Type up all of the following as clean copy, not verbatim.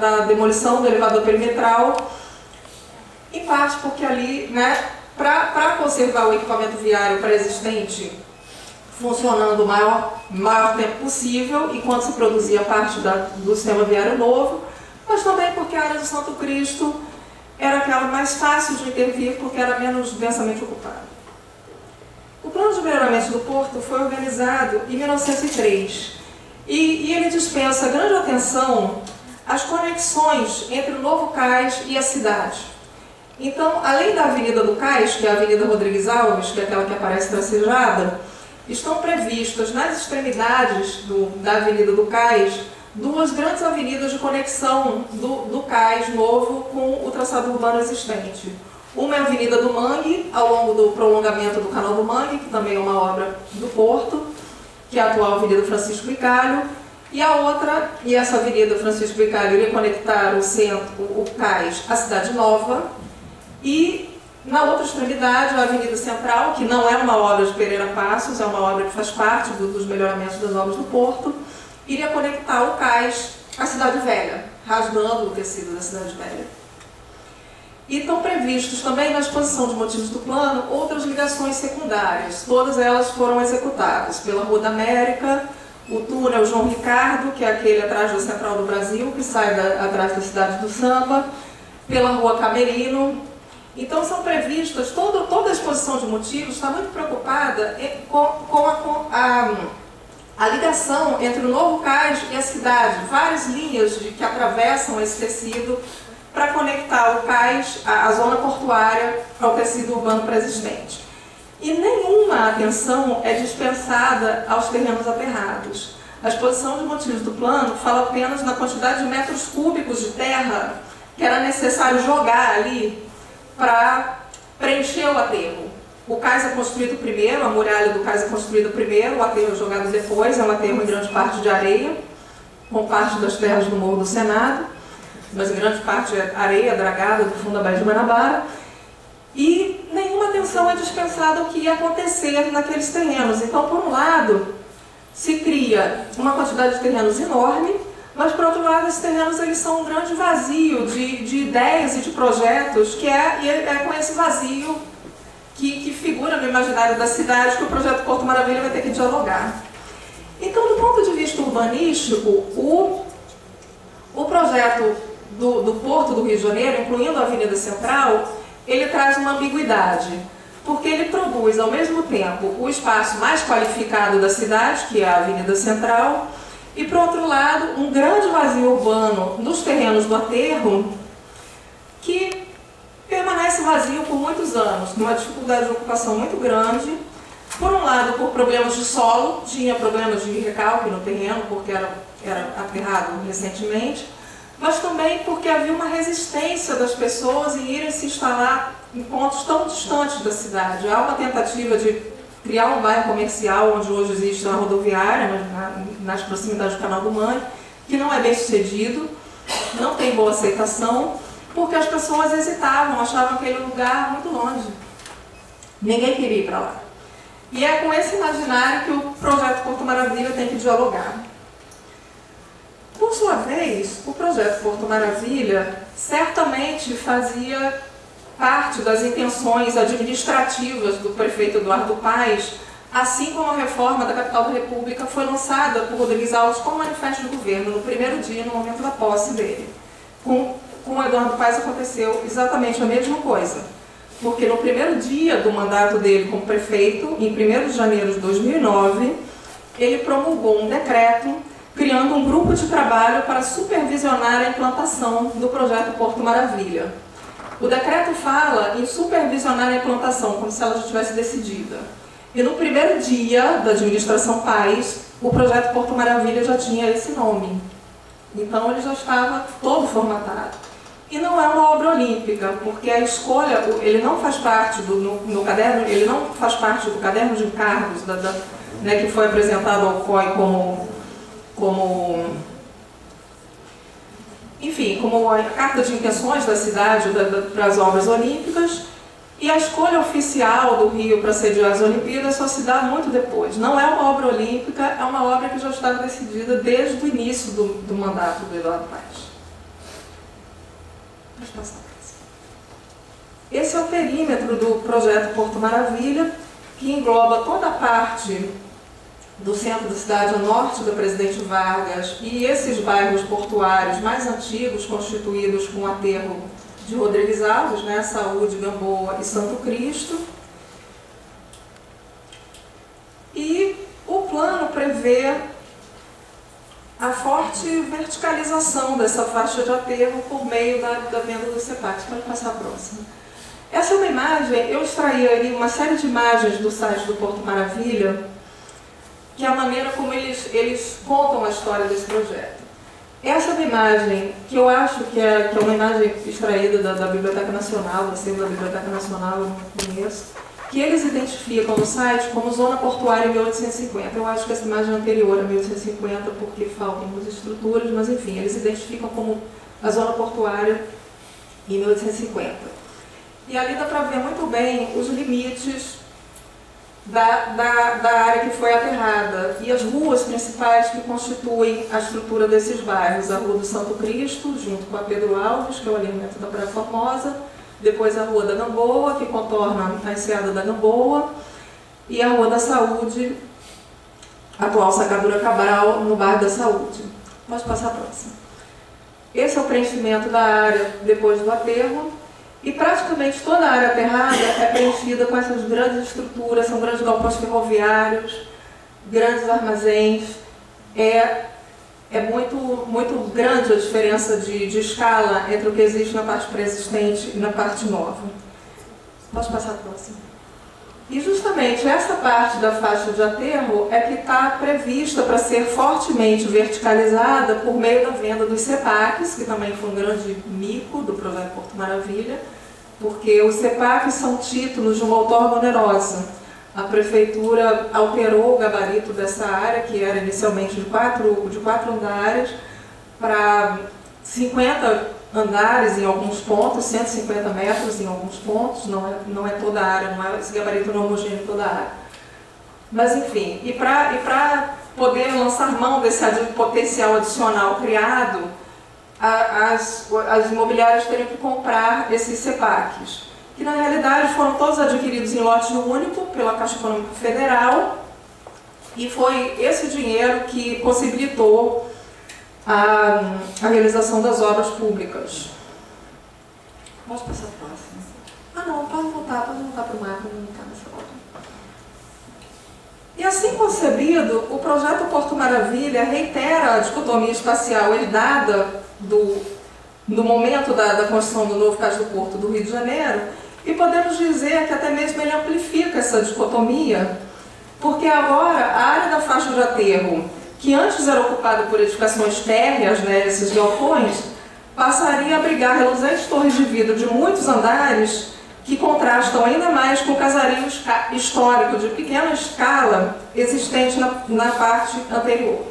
da demolição do elevador perimetral, em parte porque ali, né, para conservar o equipamento viário pré-existente funcionando o maior tempo possível, enquanto se produzia parte do sistema viário novo, mas também porque a área do Santo Cristo era aquela mais fácil de intervir, porque era menos densamente ocupada. O plano de melhoramento do porto foi organizado em 1903 e ele dispensa grande atenção às conexões entre o Novo Cais e a cidade. Então, além da Avenida do Cais, que é a Avenida Rodrigues Alves, que é aquela que aparece tracejada, estão previstas nas extremidades da Avenida do Cais duas grandes avenidas de conexão do Cais novo com o traçado urbano existente. Uma é a Avenida do Mangue, ao longo do prolongamento do Canal do Mangue, que também é uma obra do Porto, que é a atual Avenida Francisco Bicalho, e a outra, e essa Avenida Francisco Bicalho iria conectar o centro, o Cais, à Cidade Nova, e na outra extremidade a Avenida Central, que não é uma obra de Pereira Passos, é uma obra que faz parte dos melhoramentos das obras do Porto, iria conectar o Cais à Cidade Velha, rasgando o tecido da Cidade Velha. E estão previstos também na exposição de motivos do plano outras ligações secundárias. Todas elas foram executadas pela Rua da América, o túnel João Ricardo, que é aquele atrás da Central do Brasil, que sai atrás da Cidade do Samba, pela Rua Camerino. Então são previstas, toda a exposição de motivos está muito preocupada com a ligação entre o Novo Cais e a cidade, várias linhas que atravessam esse tecido para conectar o Cais, a zona portuária, ao tecido urbano pré-existente. E nenhuma atenção é dispensada aos terrenos aterrados. A exposição de motivos do plano fala apenas na quantidade de metros cúbicos de terra que era necessário jogar ali para preencher o aterro. O cais é construído primeiro, a muralha do cais é construída primeiro, o aterro é jogado depois, é um aterro em grande parte de areia, com parte das terras do Morro do Senado, mas em grande parte é areia dragada do fundo da Baía de Guanabara, e nenhuma atenção é dispensada ao que ia acontecer naqueles terrenos. Então, por um lado, se cria uma quantidade de terrenos enorme, mas, por outro lado, esses terrenos eles são um grande vazio de ideias e de projetos, que é com esse vazio que figura no imaginário da cidade que o projeto Porto Maravilha vai ter que dialogar. Então, do ponto de vista urbanístico, o projeto do Porto do Rio de Janeiro, incluindo a Avenida Central, ele traz uma ambiguidade, porque ele produz, ao mesmo tempo, o espaço mais qualificado da cidade, que é a Avenida Central, e, por outro lado, um grande vazio urbano nos terrenos do aterro, que permanece vazio por muitos anos, com uma dificuldade de ocupação muito grande. Por um lado, por problemas de solo, tinha problemas de recalque no terreno, porque era aterrado recentemente, mas também porque havia uma resistência das pessoas em irem se instalar em pontos tão distantes da cidade. Há uma tentativa de criar um bairro comercial onde hoje existe uma rodoviária, nas proximidades do Canal do Mangue, que não é bem sucedido, não tem boa aceitação, porque as pessoas hesitavam, achavam aquele lugar muito longe. Ninguém queria ir para lá. E é com esse imaginário que o projeto Porto Maravilha tem que dialogar. Por sua vez, o projeto Porto Maravilha certamente fazia parte das intenções administrativas do prefeito Eduardo Paes, assim como a reforma da capital da República foi lançada por Rodrigues Alves como manifesto de governo no primeiro dia, no momento da posse dele. Com o Eduardo Paes aconteceu exatamente a mesma coisa, porque no primeiro dia do mandato dele como prefeito, em 1º de janeiro de 2009, ele promulgou um decreto criando um grupo de trabalho para supervisionar a implantação do projeto Porto Maravilha. O decreto fala em supervisionar a implantação, como se ela já tivesse decidida. E no primeiro dia da administração Paes, o projeto Porto Maravilha já tinha esse nome. Então ele já estava todo formatado. E não é uma obra olímpica, porque a escolha, ele não faz parte no caderno, ele não faz parte do caderno de encargos né, que foi apresentado ao COI enfim, como a carta de intenções da cidade para as obras olímpicas, e a escolha oficial do Rio para sediar as Olimpíadas só se dá muito depois. Não é uma obra olímpica, é uma obra que já estava decidida desde o início do mandato do Eduardo Paes. Pode passar. Esse é o perímetro do projeto Porto Maravilha, que engloba toda a parte do centro da cidade, ao norte da Presidente Vargas, e esses bairros portuários mais antigos, constituídos com o aterro de Rodrigues Alves, né, Saúde, Gamboa e Santo Cristo. E o plano prevê a forte verticalização dessa faixa de aterro por meio da venda dos CEPACs. Pode passar a próxima. Essa é uma imagem, eu extraí ali uma série de imagens do site do Porto Maravilha, que é a maneira como eles contam a história desse projeto. Essa é uma imagem que eu acho que é uma imagem extraída da Biblioteca Nacional, da Selo da Biblioteca Nacional, eu não conheço, que eles identificam no site como Zona Portuária em 1850. Eu acho que essa imagem é anterior a 1850, porque faltam algumas estruturas, mas enfim, eles identificam como a Zona Portuária em 1850. E ali dá para ver muito bem os limites da área que foi aterrada e as ruas principais que constituem a estrutura desses bairros. A Rua do Santo Cristo, junto com a Pedro Alves, que é o alinhamento da Praia Formosa, depois a Rua da Gamboa, que contorna a enseada da Gamboa, e a Rua da Saúde, atual Sacadura Cabral, no bairro da Saúde. Pode passar a próxima. Esse é o preenchimento da área depois do aterro. E praticamente toda a área aterrada é preenchida com essas grandes estruturas, são grandes galpões ferroviários, grandes armazéns. É muito grande a diferença de escala entre o que existe na parte pré-existente e na parte nova. Posso passar a próxima? E justamente essa parte da faixa de aterro é que está prevista para ser fortemente verticalizada por meio da venda dos CEPACs, que também foi um grande mico do projeto Porto Maravilha, porque os CEPACs são títulos de uma outorga onerosa. A prefeitura alterou o gabarito dessa área, que era inicialmente de 4 andares, para 50 andares em alguns pontos, 150 metros em alguns pontos, não é toda a área, esse gabarito não é homogêneo em toda a área. Mas enfim, e para poder lançar mão desse potencial adicional criado, as imobiliárias teriam que comprar esses CEPACs, que na realidade foram todos adquiridos em lote único pela Caixa Econômica Federal, e foi esse dinheiro que possibilitou a realização das obras públicas. Posso passar a próxima? Ah não, pode voltar para o mapa, não está nessa ordem. E assim concebido, o projeto Porto Maravilha reitera a dicotomia espacial herdada do momento da construção do novo Cais do Porto do Rio de Janeiro, e podemos dizer que até mesmo ele amplifica essa dicotomia, porque agora a área da faixa de aterro, que antes era ocupada por edificações térreas, né, esses galpões, passaria a abrigar reluzentes torres de vidro de muitos andares que contrastam ainda mais com o casario histórico de pequena escala existente na parte anterior.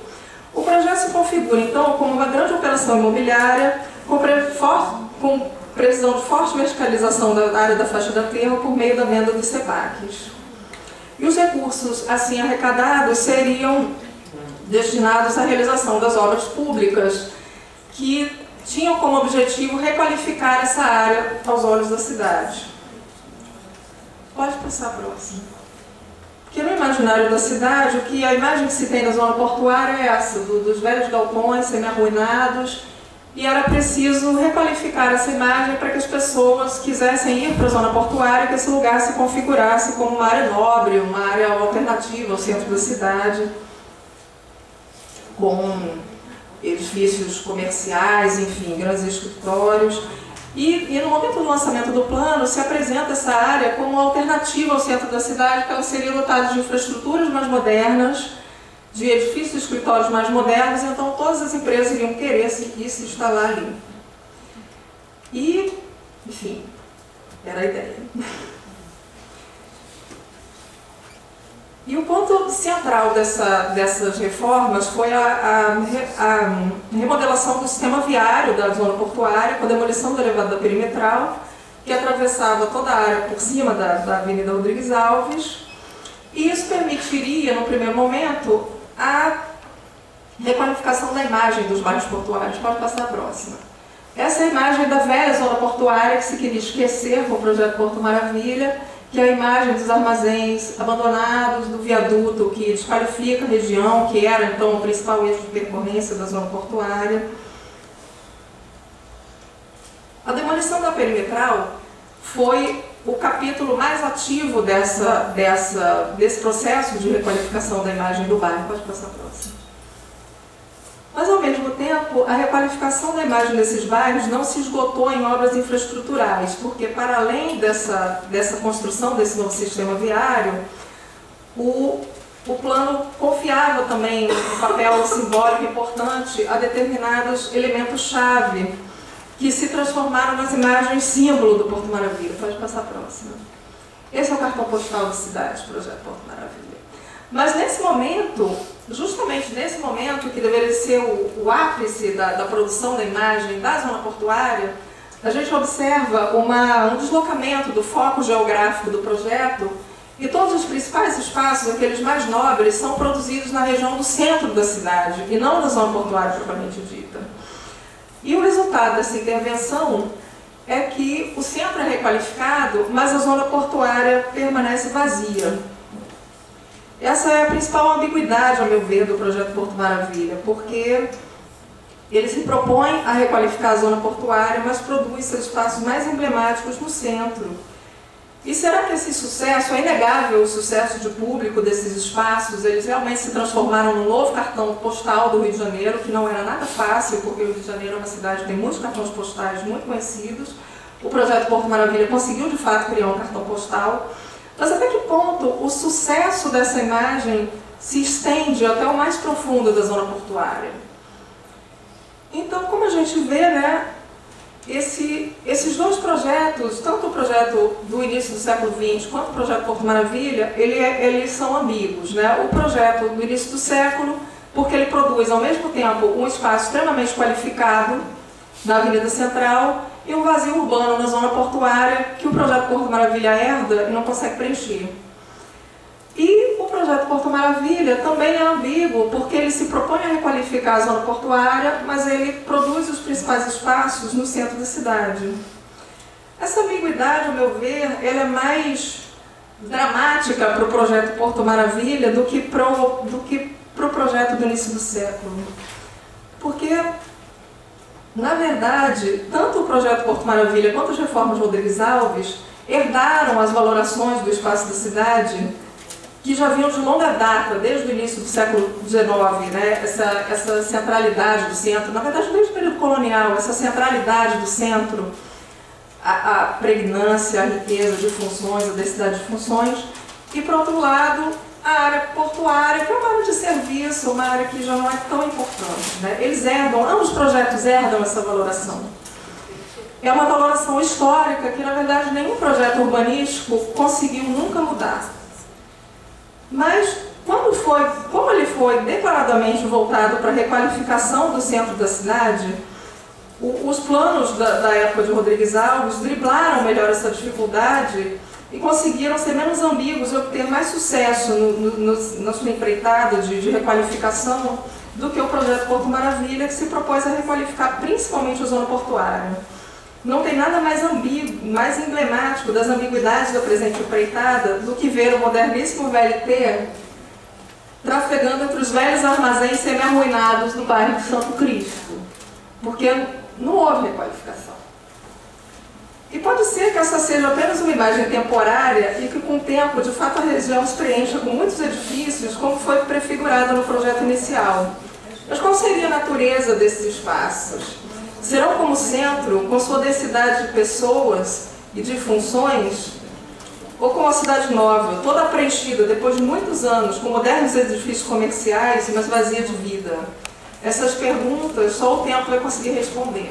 O projeto se configura, então, como uma grande operação imobiliária com precisão de forte verticalização da área da faixa de aterro por meio da venda dos CEPACs. E os recursos assim arrecadados seriam destinados à realização das obras públicas que tinham como objetivo requalificar essa área aos olhos da cidade. Pode passar a próxima. Porque no imaginário da cidade, a imagem que se tem na zona portuária é essa, dos velhos galpões semi-arruinados, e era preciso requalificar essa imagem para que as pessoas quisessem ir para a zona portuária, que esse lugar se configurasse como uma área nobre, uma área alternativa ao centro da cidade, com edifícios comerciais, enfim, grandes escritórios. E no momento do lançamento do plano, se apresenta essa área como uma alternativa ao centro da cidade, porque ela seria dotada de infraestruturas mais modernas, de edifícios e escritórios mais modernos, então todas as empresas iriam querer se instalar ali. E, enfim, era a ideia. E o ponto central dessas reformas foi a remodelação do sistema viário da zona portuária, com a demolição do elevado da perimetral, que atravessava toda a área por cima da Avenida Rodrigues Alves, e isso permitiria, no primeiro momento, a requalificação da imagem dos bairros portuários. Pode passar a próxima. Essa é a imagem da velha zona portuária que se queria esquecer com o projeto Porto Maravilha, que é a imagem dos armazéns abandonados, do viaduto que desqualifica a região, que era então o principal eixo de percorrência da zona portuária. A demolição da perimetral foi o capítulo mais ativo desse processo de requalificação da imagem do bairro. Pode passar a próxima. Mas, ao mesmo tempo, a requalificação da imagem desses bairros não se esgotou em obras infraestruturais, porque, para além dessa construção desse novo sistema viário, o plano confiava também um papel simbólico importante a determinados elementos-chave que se transformaram nas imagens símbolo do Porto Maravilha. Pode passar a próxima. Esse é o cartão postal da cidade, projeto Porto Maravilha. Mas nesse momento, justamente nesse momento, que deveria ser o ápice da produção da imagem da zona portuária, a gente observa um deslocamento do foco geográfico do projeto e todos os principais espaços, aqueles mais nobres, são produzidos na região do centro da cidade e não na zona portuária propriamente dita. E o resultado dessa intervenção é que o centro é requalificado, mas a zona portuária permanece vazia. Essa é a principal ambiguidade, ao meu ver, do projeto Porto Maravilha, porque ele se propõe a requalificar a zona portuária, mas produz seus espaços mais emblemáticos no centro. E será que esse sucesso, é inegável o sucesso de público desses espaços, eles realmente se transformaram num novo cartão postal do Rio de Janeiro, que não era nada fácil, porque o Rio de Janeiro é uma cidade que tem muitos cartões postais muito conhecidos. O projeto Porto Maravilha conseguiu, de fato, criar um cartão postal. Mas até que ponto o sucesso dessa imagem se estende até o mais profundo da zona portuária? Então, como a gente vê, né, esses dois projetos, tanto o projeto do início do século XX quanto o projeto Porto Maravilha, eles são ambíguos, né? O projeto do início do século, porque ele produz ao mesmo tempo um espaço extremamente qualificado na Avenida Central e um vazio urbano na zona portuária que o projeto Porto Maravilha herda e não consegue preencher. E o projeto Porto Maravilha também é ambíguo, porque ele se propõe a requalificar a zona portuária, mas ele produz os principais espaços no centro da cidade. Essa ambiguidade, ao meu ver, ela é mais dramática para o projeto Porto Maravilha do que para o projeto do início do século. Porque, na verdade, tanto o projeto Porto Maravilha quanto as reformas Rodrigues Alves herdaram as valorações do espaço da cidade que já vinham de longa data, desde o início do século XIX, né? Essa centralidade do centro, na verdade desde o período colonial, essa centralidade do centro, a pregnância, a riqueza de funções, a densidade de funções, e, por outro lado, a área portuária, que é uma área de serviço, uma área que já não é tão importante, né? Eles herdam, ambos os projetos herdam essa valoração. É uma valoração histórica que, na verdade, nenhum projeto urbanístico conseguiu nunca mudar. Mas, como ele foi declaradamente voltado para a requalificação do centro da cidade, os planos da época de Rodrigues Alves driblaram melhor essa dificuldade e conseguiram ser menos ambíguos e obter mais sucesso na sua empreitada de requalificação do que o projeto Porto Maravilha, que se propôs a requalificar principalmente a zona portuária. Não tem nada mais ambíguo, mais emblemático das ambiguidades da presente empreitada do que ver o moderníssimo VLT trafegando entre os velhos armazéns semi-arruinados do bairro de Santo Cristo, porque não houve requalificação. E pode ser que essa seja apenas uma imagem temporária e que, com o tempo, de fato, a região se preencha com muitos edifícios, como foi prefigurado no projeto inicial. Mas qual seria a natureza desses espaços? Serão como centro, com sua densidade de pessoas e de funções, ou como uma cidade nova, toda preenchida depois de muitos anos, com modernos edifícios comerciais, mas vazia de vida? Essas perguntas só o tempo vai conseguir responder.